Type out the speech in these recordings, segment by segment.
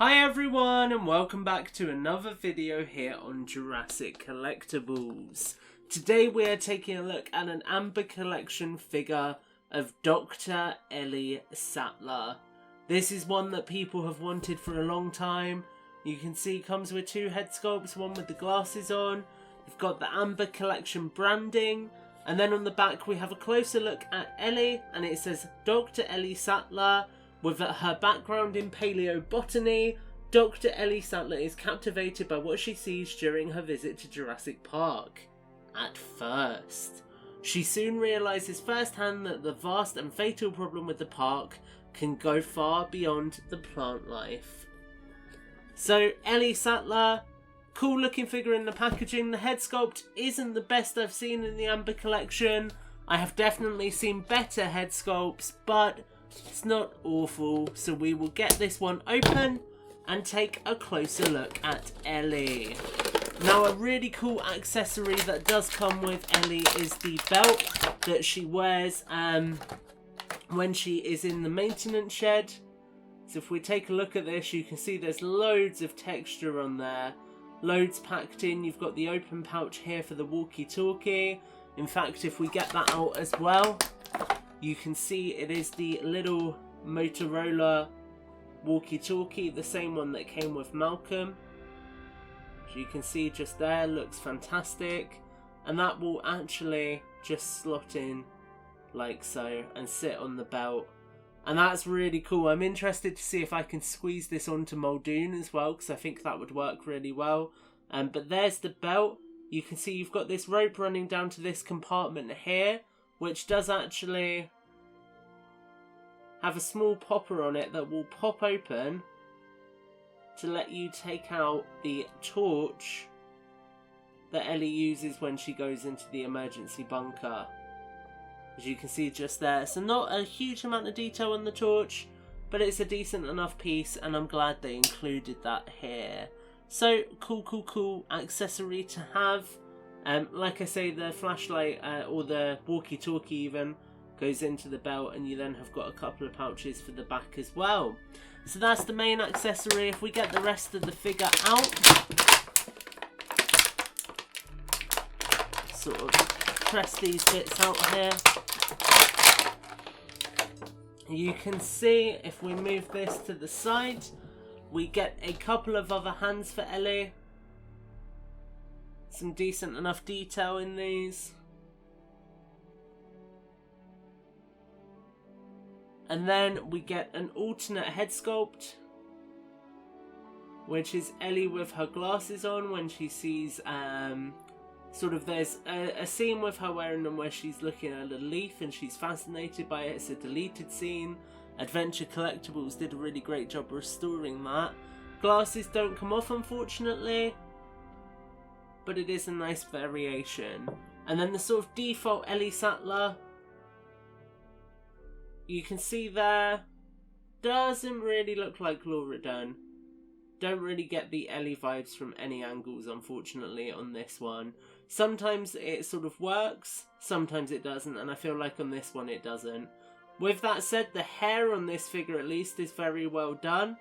Hi everyone and welcome back to another video here on Jurassic Collectibles. Today we are taking a look at an Amber Collection figure of Dr. Ellie Sattler. This is one that people have wanted for a long time. You can see it comes with two head sculpts, one with the glasses on. You've got the Amber Collection branding, and then on the back we have a closer look at Ellie, and it says Dr. Ellie Sattler. With her background in paleobotany, Dr. Ellie Sattler is captivated by what she sees during her visit to Jurassic Park. At first, she soon realises firsthand that the vast and fatal problem with the park can go far beyond the plant life. So, Ellie Sattler, cool looking figure in the packaging. The head sculpt isn't the best I've seen in the Amber Collection. I have definitely seen better head sculpts, but it's not awful, so we will get this one open and take a closer look at Ellie. Now, a really cool accessory that does come with Ellie is the belt that she wears when she is in the maintenance shed. So if we take a look at this, you can see there's loads of texture on there, loads packed in. You've got the open pouch here for the walkie-talkie. In fact, if we get that out as well, you can see it is the little Motorola walkie-talkie, the same one that came with Malcolm. As you can see just there, looks fantastic. And that will actually just slot in like so and sit on the belt. And that's really cool. I'm interested to see if I can squeeze this onto Muldoon as well, because I think that would work really well. But there's the belt. You can see you've got this rope running down to this compartment here, which does actually have a small popper on it that will pop open to let you take out the torch that Ellie uses when she goes into the emergency bunker. As you can see just there. So not a huge amount of detail on the torch, but it's a decent enough piece, and I'm glad they included that here. So cool accessory to have. Like I say, the flashlight or the walkie-talkie even goes into the belt, and you then have got a couple of pouches for the back as well. So that's the main accessory. If we get the rest of the figure out, sort of press these bits out here. You can see if we move this to the side, we get a couple of other hands for Ellie. Some decent enough detail in these. And then we get an alternate head sculpt, which is Ellie with her glasses on when she sees, sort of there's a scene with her wearing them where she's looking at a leaf and she's fascinated by it. It's a deleted scene. Adventure Collectibles did a really great job restoring that. Glasses don't come off, unfortunately, but it is a nice variation. And then the sort of default Ellie Sattler, you can see there, doesn't really look like Laura Dern. Don't really get the Ellie vibes from any angles, unfortunately, on this one. Sometimes it sort of works, sometimes it doesn't, and I feel like on this one it doesn't. With that said, the hair on this figure at least is very well done.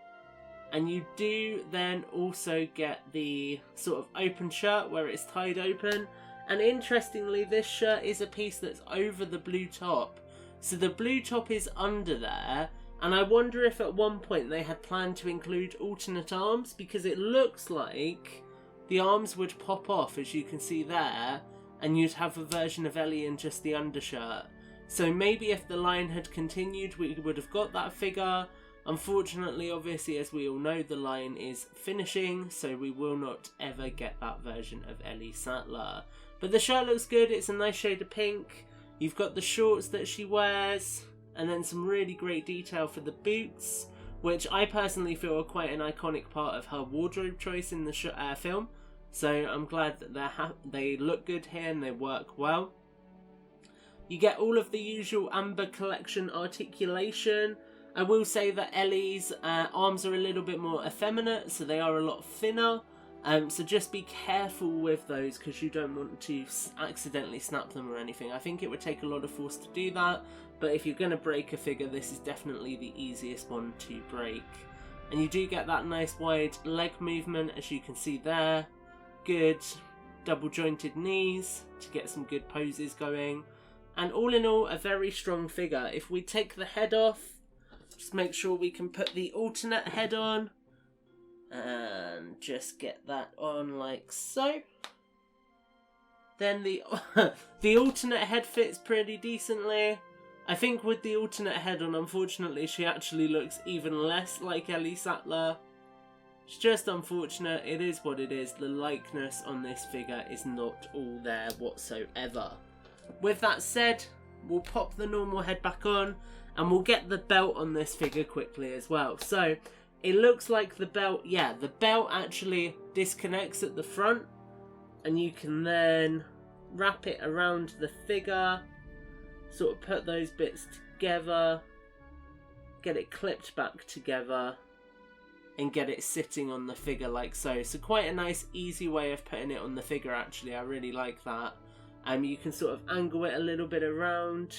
And you do then also get the sort of open shirt where it's tied open. And interestingly, this shirt is a piece that's over the blue top. So the blue top is under there. And I wonder if at one point they had planned to include alternate arms, because it looks like the arms would pop off, as you can see there, and you'd have a version of Ellie in just the undershirt. So maybe if the line had continued, we would have got that figure. Unfortunately, obviously, as we all know, the line is finishing, so we will not ever get that version of Ellie Sattler. But the shirt looks good. It's a nice shade of pink. You've got the shorts that she wears, and then some really great detail for the boots, which I personally feel are quite an iconic part of her wardrobe choice in the film. So I'm glad that they look good here and they work well. You get all of the usual Amber Collection articulation. I will say that Ellie's arms are a little bit more effeminate, so they are a lot thinner. So just be careful with those, because you don't want to accidentally snap them or anything. I think it would take a lot of force to do that, but if you're going to break a figure, this is definitely the easiest one to break. And you do get that nice wide leg movement, as you can see there. Good double jointed knees to get some good poses going. And all in all, a very strong figure. If we take the head off, just make sure we can put the alternate head on. And just get that on like so. Then the the alternate head fits pretty decently. I think with the alternate head on, unfortunately, she actually looks even less like Ellie Sattler. It's just unfortunate. It is what it is. The likeness on this figure is not all there whatsoever. With that said, we'll pop the normal head back on and we'll get the belt on this figure quickly as well. So it looks like the belt, yeah, the belt actually disconnects at the front and you can then wrap it around the figure. Sort of put those bits together, get it clipped back together, and get it sitting on the figure like so. So quite a nice, easy way of putting it on the figure actually. I really like that. You can sort of angle it a little bit around.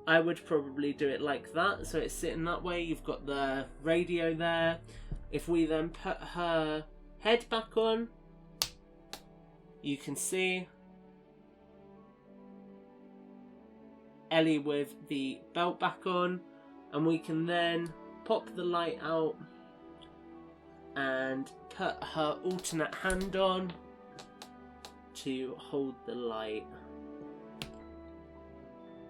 I would probably do it like that, so it's sitting that way. You've got the radio there. If we then put her head back on, you can see Ellie with the belt back on, and we can then pop the light out and put her alternate hand on to hold the light.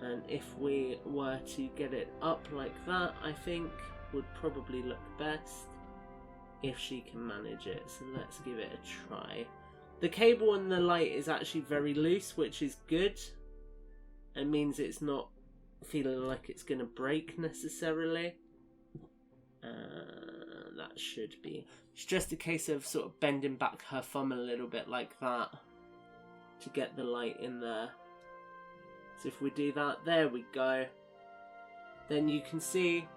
And if we were to get it up like that, I think would probably look best if she can manage it. So let's give it a try. The cable and the light is actually very loose, which is good. It means it's not feeling like it's going to break necessarily. That should be. It's just a case of sort of bending back her thumb a little bit like that to get the light in there. So if we do that, there we go. Then you can see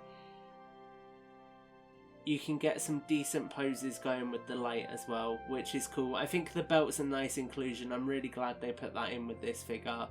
you can get some decent poses going with the light as well, which is cool. I think the belt's a nice inclusion. I'm really glad they put that in with this figure.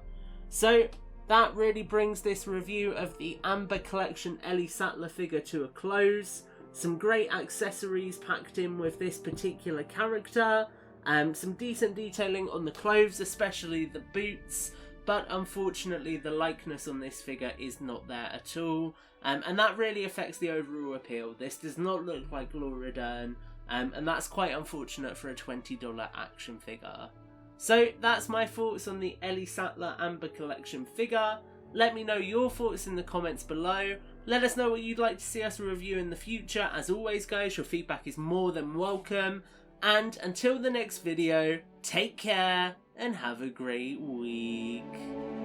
So that really brings this review of the Amber Collection Ellie Sattler figure to a close. Some great accessories packed in with this particular character. Some decent detailing on the clothes, especially the boots. But unfortunately, the likeness on this figure is not there at all. And that really affects the overall appeal. This does not look like Laura Dern. And that's quite unfortunate for a $20 action figure. So that's my thoughts on the Ellie Sattler Amber Collection figure. Let me know your thoughts in the comments below. Let us know what you'd like to see us review in the future. As always guys, your feedback is more than welcome. And until the next video, take care and have a great week.